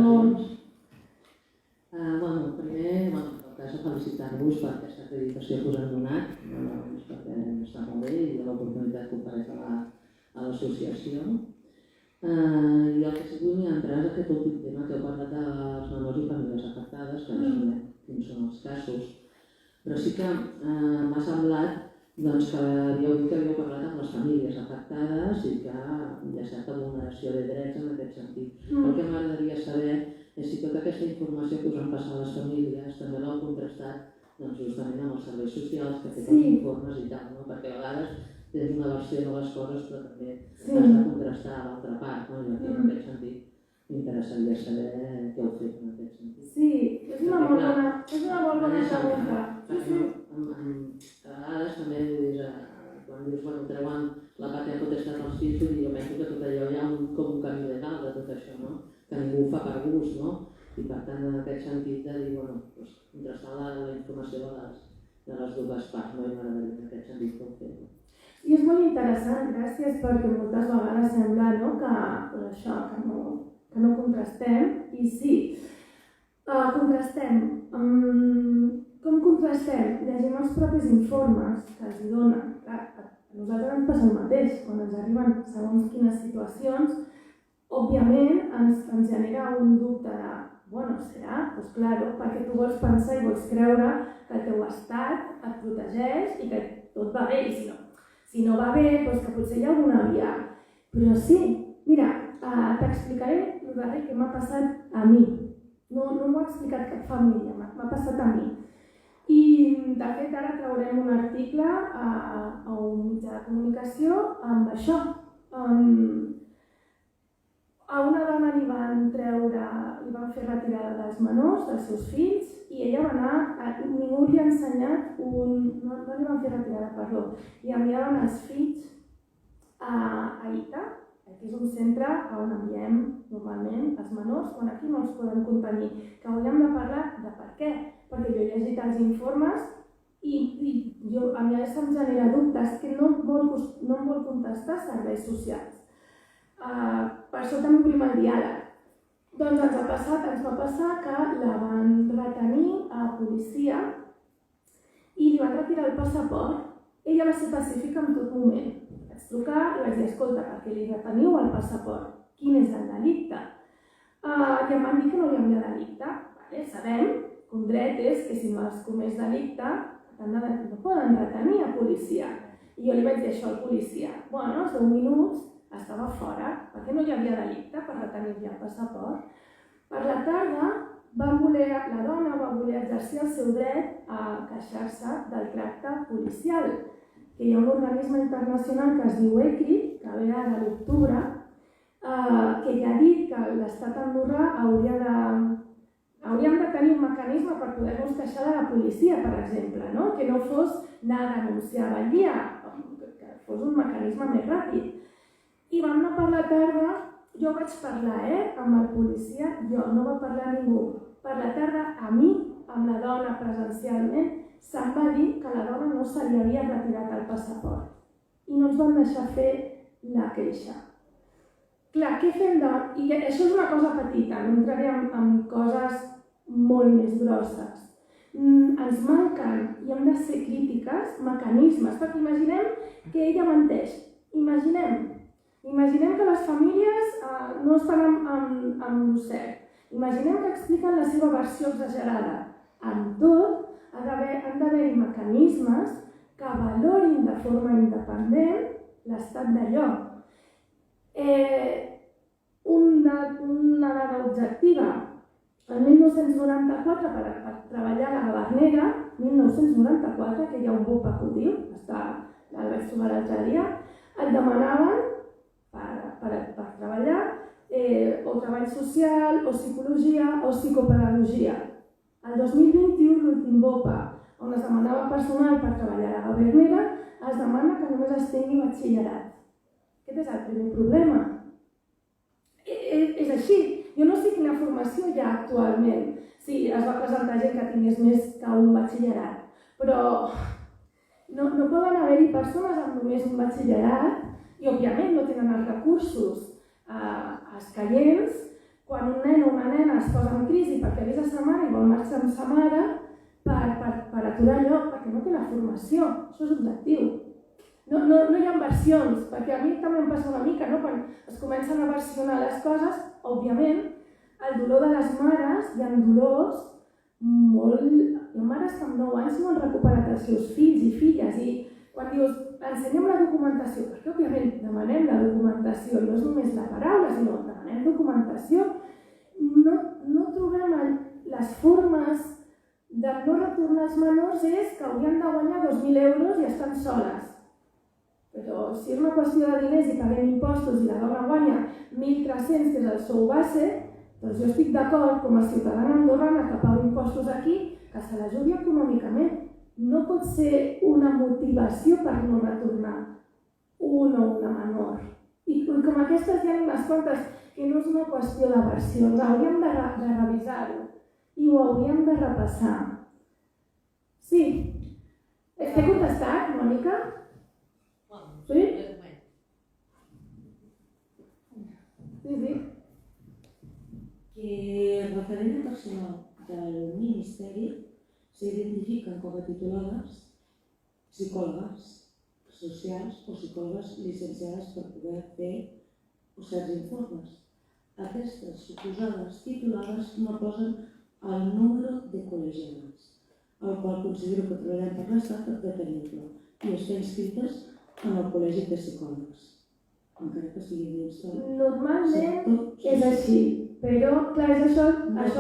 Bueno, primer, en tot cas, felicitar-vos per aquesta acreditació que us han donat, perquè està molt bé i l'oportunitat que ofereix a l'associació. I el que sí vull entrar és aquest últim tema que heu parlat dels menors i famílies afectades, que no sabem quins són els casos, però sí que m'ha semblat que havíeu dit que havíeu parlat amb les famílies afectades i que hi ha certa vulneració de drets en aquest sentit. El que m'agradaria saber és si tota aquesta informació que us han passat les famílies també l'heu contrastat justament amb els serveis socials que tenen els informes i tal, perquè a vegades tens una versió de les coses però també has de contrastar a l'altra part, i en aquest sentit m'interessaria saber què heu fet en aquest sentit. Sí, és una molt bona pregunta. A vegades també quan dius, treuen la pàtria potestat als fills, jo penso que tot allò hi ha com un camí legal de tot això, que ningú ho fa per gust, i per tant en aquest sentit de dir, contrastar la informació de les dues parts, i m'agradaria en aquest sentit que ho fem. I és molt interessant, gràcies, perquè moltes vegades sembla que no contrastem, i sí, contrastem. Com contrastem? Llegim els propis informes que els donen. A nosaltres ens passa el mateix, quan ens arriben segons quines situacions, òbviament ens genera un dubte de, serà? Doncs clar, perquè tu vols pensar i vols creure que el teu estat et protegeix i que tot va bé, i si no va bé, doncs que potser hi ha alguna via. Però sí, mira, t'explicaré el darrer que m'ha passat a mi. No m'ho ha explicat cap família, m'ha passat a mi. I, de fet, ara traurem un article a un mitjà de comunicació amb això. A una dona li van fer retirada dels menors, dels seus fills, i ella va anar, ningú li ha ensenyat no li van fer retirada, perdó, i enviaven els fills a ITA, que és un centre on enviem normalment els menors, quan aquí no els poden contenir, que hauríem de parlar de per què, perquè jo he llegit els informes i a mi se'm genera dubtes que no em vol contestar serveis socials. Per això també obrim el diàleg. Doncs ens va passar que la van retenir a policia i li van retirar el passaport. Ella va ser pacífica en tot moment. Vaig trucar i vaig dir, escolta, per què li reteniu el passaport? Quin és el delicte? I em van dir que no hi havia delicte. Sabem un dret és que si no has comès delicte no poden retenir a policia. I jo li vaig dir això al policia. Bueno, als 10 minuts estava fora, perquè no hi havia delicte per retenir-li el passaport. Per la tarda, la dona va voler exercir el seu dret a queixar-se del tracte policial, que hi ha un organisme internacional que es diu ECRIT, que ve ara a l'octubre, que ja ha dit que l'estat andorrà hauríem de tenir un mecanisme per poder-nos queixar de la policia, per exemple, no? Que no fos anar a denunciar al dia, que fos un mecanisme més ràpid. I vam anar per la tarda, jo vaig parlar amb el policia, no va parlar ningú. Per la tarda, a mi, amb la dona presencialment, se'm va dir que a la dona no se li havia retirat el passaport. I no ens van deixar fer la queixa. Clar, què fem davant? I això és una cosa petita, no entraré en coses molt més grosses. Ens manquen, i hem de ser crítiques, mecanismes, perquè imaginem que ella menteix. Imaginem que les famílies no estan amb lo cert. Imaginem que expliquen la seva versió exagerada. Amb tot, han d'haver-hi mecanismes que valorin de forma independent l'estat d'allò. Una dada objectiva. El 1994, per treballar a la Gavernera, 1994, que hi ha un BOPA que ho diu, el vaig trobar l'altre dia, et demanaven per treballar o treball social, o psicologia, o psicopedagogia. El 2021, l'últim BOPA, on es demanava personal per treballar a la Gavernera, es demana que només es tingui batxillerat. Aquest és el primer problema. És així. Jo no sé quina formació hi ha actualment. Sí, es va presentar gent que tingués més que un batxillerat, però no poden haver-hi persones amb només un batxillerat i, òbviament, no tenen els recursos escaients quan un nen o una nena es posa en crisi perquè ha vist a sa mare i vol marxar amb sa mare per aturar allò, perquè no té la formació. Això és objectiu. No hi ha versions, perquè a mi també em passa una mica, no? Quan es comencen a versionar les coses, òbviament, el dolor de les mares, hi ha dolors molt... Hi ha mares que amb 9 anys no han recuperat els seus fills i filles, i quan dius, ensenyem la documentació, perquè òbviament demanem la documentació, no és només la paraula, sinó demanem documentació, no trobem les formes de no retornar els menors és que haurien de guanyar 2.000 euros i estan soles. Però si és una qüestió de diners i paguem impostos i la dona guanya 1.300, que és el sou base, doncs jo estic d'acord com a ciutadana andorrana que pago impostos aquí, que se l'ajudi econòmicament. No pot ser una motivació per no retornar un o una menor. I com aquestes hi ha unes quantes que no és una qüestió de versions, hauríem de revisar-ho i ho hauríem de repassar. Sí. T'he contestat, Mònica? Sí? Sí. Que referent a personal del Ministeri s'identifiquen com a titulades psicòlogues socials o psicòlogues llicenciades per poder fer certs informes. Aquestes suposades titulades no posen el número de col·legiades, el qual considero que treballarem per l'Estat per detenir-lo i estar inscrites en el Col·legi de Psicòlegs, encara que sigui dins del... Normalment és així, però clar, això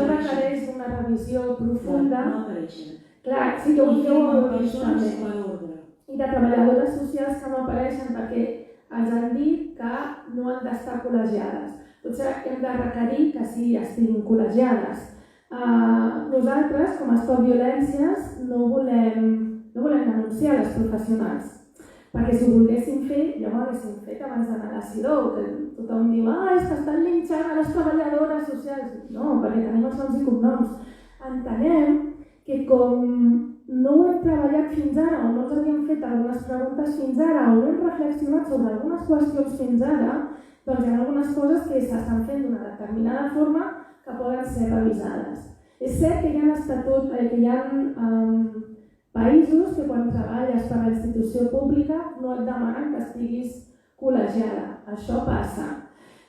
requereix una revisió profunda. No apareixen. Clar, sí que ho heu vist també. també. I de treballadores socials que no apareixen perquè ens han dit que no han d'estar col·legiades. Potser hem de requerir que sí estiguin col·legiades. Nosaltres, com a Stop Violències, no volem denunciar les professionals. Perquè si ho volguéssim fer, ja ho haguéssim fet abans d'anar a la CIDO, que tothom diu és que estan linxant a les treballadores socials. No, perquè tenim els noms i cognoms. Entenem que com no ho hem treballat fins ara o no ens havíem fet algunes preguntes fins ara o no hem reflexionat sobre algunes qüestions fins ara, doncs hi ha algunes coses que s'estan fent d'una determinada forma que poden ser revisades. És cert que hi ha països que quan treballes per a la institució pública no et demanen que estiguis col·legiada. Això passa.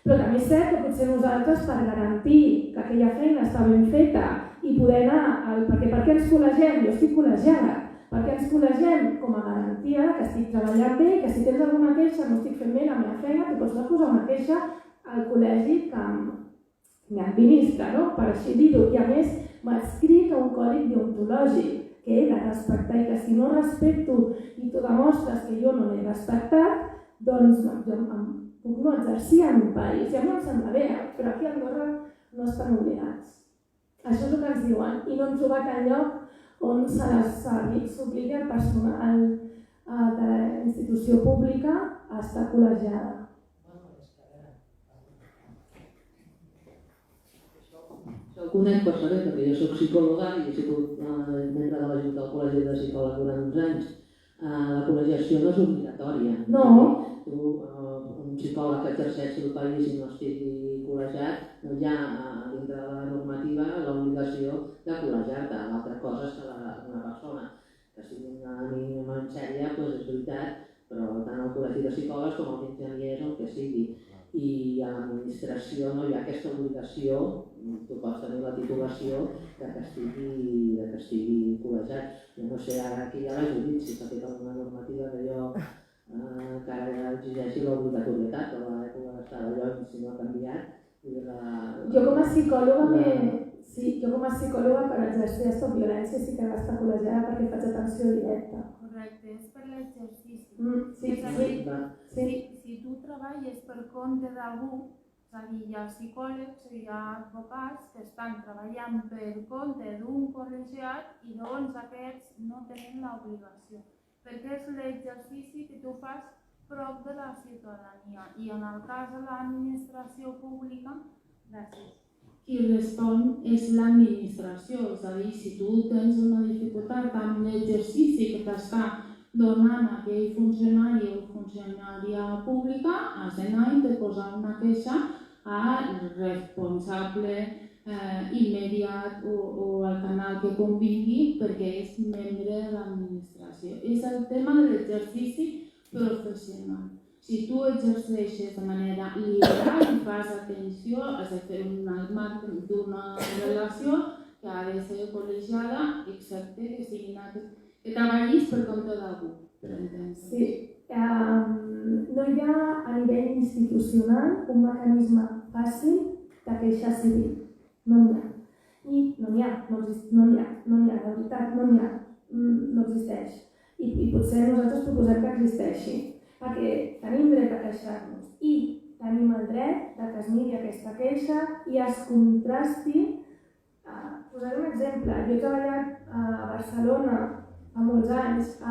Però també és cert que potser nosaltres, per garantir que aquella feina està ben feta i poder anar... Perquè per què ens col·legem? Jo estic col·legiada. Per què ens col·legem? Com a garantia que estic treballant bé, que si tens alguna queixa, no estic fent bé la meva feina, tu pots posar una queixa al col·legi que m'administra, no? Per així dir-ho. I a més, m'adscric a un còdic deontològic que he de respectar i que si no respecto i tu demostres que jo no l'he respectat, doncs puc no exercir en un país. I a mi em sembla bé, però aquí a Andorra no estan obligats. Això és el que ens diuen. I no hem trobat enlloc on s'obligui el personal de la institució pública a estar col·legiada. Ho conec per saber, perquè jo soc psicòloga i he sigut membre de la Junta del Col·legi de Psicòleg durant uns anys. La col·legiació no és obligatòria. No. Tu, un psicòleg que exerceixi el país i no estigui col·legiat, no hi ha dintre de la normativa l'obligació de col·legiar-te. L'altra cosa és que una persona que sigui una mínima en sèrie, doncs és veritat, però tant el col·legi de psicòlegs com els enginyers o el que sigui. I a l'administració no hi ha aquesta obligació, tu pots tenir la titulació que estigui col·legiat. Jo no sé, ara aquí ja l'he dit, si s'ha fet alguna normativa d'allò que ara exigeixi l'obligatorietat, però a l'època estava allò i si no ha canviat. Jo com a psicòloga per exercir aquesta violència sí que està col·legiada perquè faig atenció directa. Correcte, és per l'exercici. Sí. Si tu treballes per compte d'algú, és a dir, hi ha psicòlegs, hi ha advocats que estan treballant per compte d'un col·legiat i llavors aquests no tenen l'obligació, perquè és l'exercici que tu fas prop de la ciutadania i en el cas de l'administració pública, gràcies. Qui respon és l'administració, és a dir, si tu tens una dificultat amb l'exercici que t'està donant aquell funcionari o funcionària pública, has d'anar i de posar una queixa al responsable immediat o al canal que convingui perquè és membre de l'administració. És el tema de l'exercici professional. Si tu exerceixes de manera liberal i fas atenció, has de fer un marc d'una relació que ha de ser col·legiada, excepte que treballis per compte d'algú. Sí. No hi ha a nivell institucional un mecanisme fàcil de queixa civil. No n'hi ha. De veritat, no n'hi ha. No existeix. I potser nosaltres proposem que existeixi. Perquè tenim dret a queixar-nos i tenim el dret que es miri aquesta queixa i es contrasti. Posaré un exemple. Jo he treballat a Barcelona fa molts anys a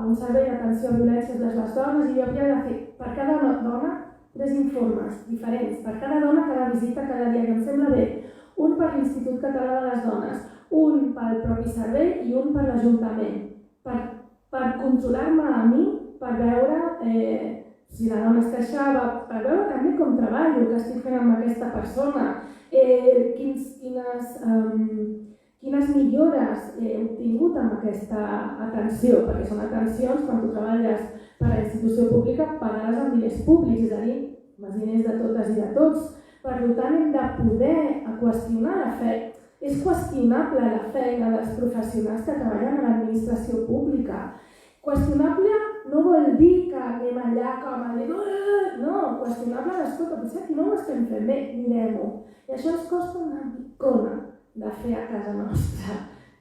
un servei d'atenció a violències de les dones i jo havia de fer per cada dona 3 informes diferents, per cada dona, cada visita, cada dia, que em sembla bé. Un per l'Institut Català de les Dones, un pel propi servei i un per l'Ajuntament. Per controlar-me a mi, per veure si la dona es queixava, per veure també com treballo, què estic fent amb aquesta persona, quines millores he obtingut amb aquesta atenció, perquè són atencions quan tu treballes per a la institució pública pagades amb diners públics, és a dir, amb els diners de totes i de tots. Per tant, hem de poder qüestionar la feina. És qüestionable la feina dels professionals que treballen a l'administració pública. Qüestionable no vol dir que anem allà com a dir no, qüestionable d'escolta, potser aquí no ho estem fent bé, mirem-ho. I això ens costa una micona de fer a casa nostra.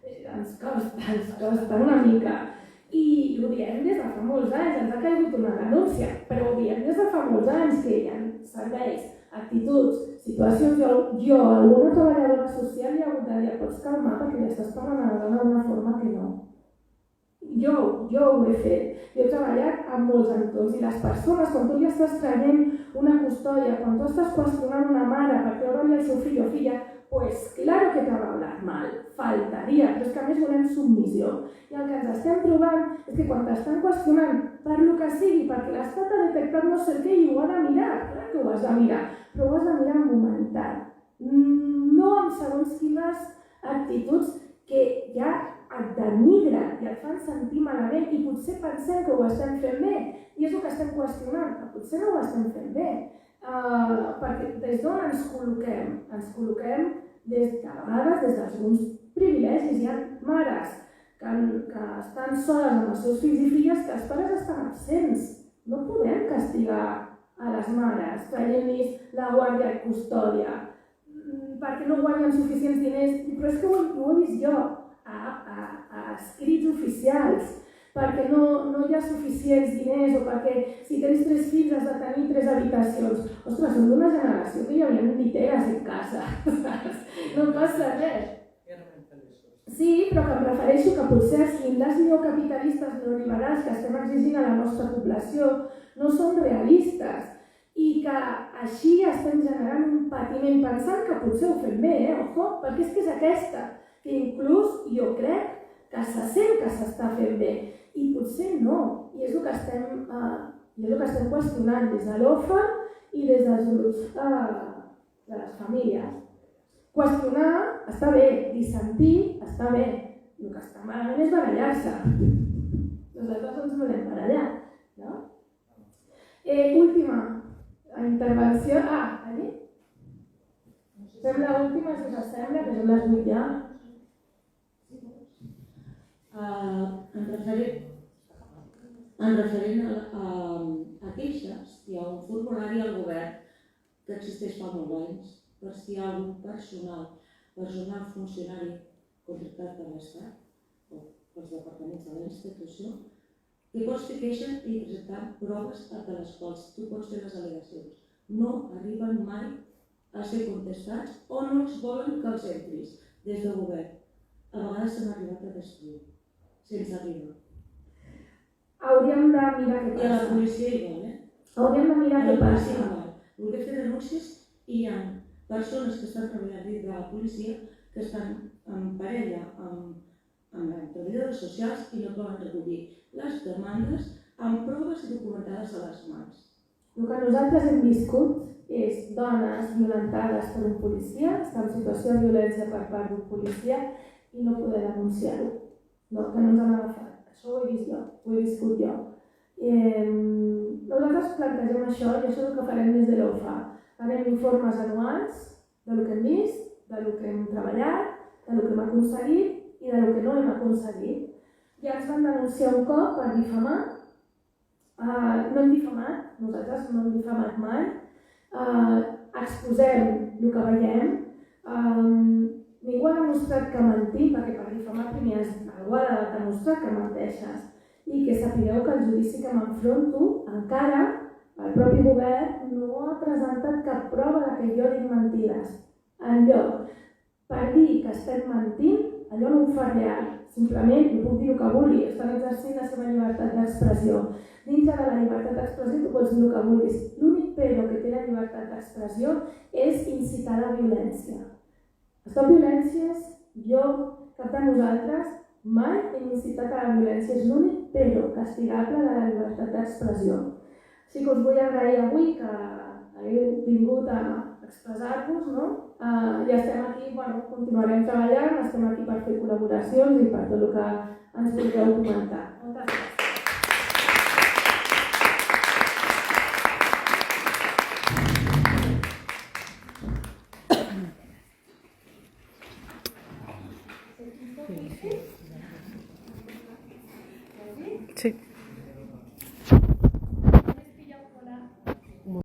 Ens costa una mica. I ho diem des de fa molts anys, ens ha caigut una denúncia, però ho diem des de fa molts anys que hi ha serveis, actituds, situacions. Jo, alguna treballadora social, hi ha hagut de dir, pots calmar perquè li estàs parlant a la dona d'una forma que no. Jo ho he fet. Jo he treballat en molts entorns i les persones, quan tu li estàs traient una custòdia, quan tu estàs qüestionant una mare per treure-li el seu fill o filla, pues claro que te va hablar mal, faltaria, però és que a més volem submissió. I el que ens estem trobant és que quan t'estan qüestionant per lo que sigui, perquè l'Estat ha detectat no sé què i ho ha de mirar, clar que ho has de mirar, però ho has de mirar amb humanitat. No amb segons quines actituds que ja et denigren i et fan sentir malament i potser pensem que ho estem fent bé i és el que estem qüestionant, que potser no ho estem fent bé. perquè des d'on ens col·loquem? Ens col·loquem de vegades des d'alguns privilegis. Hi ha mares que estan soles amb els seus fills i filles que els pares estan absents. No podem castigar a les mares traient-los la guàrdia i custòdia perquè no guanyen suficients diners, però és que ho he vist jo a escrits oficials, perquè no hi ha suficients diners o perquè si tens 3 fills has de tenir 3 habitacions. Ostres, som d'una generació que hi havia lliteres en casa, saps? No passa res. Sí, però que em refereixo que potser els llindars neocapitalistes neoliberals que estem exigint a la nostra població no són realistes i que així estem generant un patiment pensant que potser ho fem bé, ojo, perquè és aquesta, que inclús jo crec que se sent que s'està fent bé i potser no, i és el que estem qüestionant des de l'OFA i des dels grups de les famílies. Qüestionar està bé, dissentir està bé, el que està malament és barallar-se. Nosaltres ens volem barallar, no? Última intervenció. Allí? Fem l'última, si us sembla, que són les 8 ja. En referent a queixes, hi ha un formulari al govern que existeix fa molts anys per si hi ha algun personal funcionari contractat per l'Estat o pels departaments de la institució que pots fer queixa i presentar proves de les quals tu pots fer les al·legacions. No arriben mai a ser contestats o no els volen que els entris des del govern. A vegades s'han arribat a destruir, sense arribar. Hauríem de mirar què I a la passa. policia igual, Hauríem de mirar què passa. Volgué fer denúncies i hi ha persones que estan treballant dintre de la policia que estan en parella amb treballadors socials i no poden recollir les demandes amb proves documentades a les mans. El que nosaltres hem viscut és dones violentades per un policia, estar en situació de violència per part d'un policia i no poder denunciar-ho. No, que no ens han agafat. Això ho he vist jo, ho he viscut jo. Nosaltres plantegem això i això és el que farem des de l'OFA. Farem informes anuals del que hem vist, del que hem treballat, del que hem aconseguit i del que no hem aconseguit. Ja ens van denunciar un cop per difamar. No hem difamat, nosaltres no hem difamat mai. Exposem el que veiem. Ningú ha demostrat que mentim, perquè per difamar primer algú ha de demostrar que menteixes. I que sapigueu que el judici que m'enfronto encara el propi govern no ha presentat cap prova que jo dic mentides. Enlloc, per dir que estem mentint, allò no ho fa real. Simplement, no puc dir el que vulgui, estan exercint la seva llibertat d'expressió. Dintre de la llibertat d'expressió tu pots dir el que vulguis. L'únic però que té la llibertat d'expressió és incitar a la violència. Stop Violències, jo, cap de nosaltres, mai hem incitat a la violència. És l'únic però castigable de la llibertat d'expressió. Així que us vull agrair avui que hagueu vingut a expressar-vos, no? Ja estem aquí, continuarem treballant, estem aquí per fer col·laboracions i per tot el que ens vulgueu comentar. Moltes gràcies. Sí.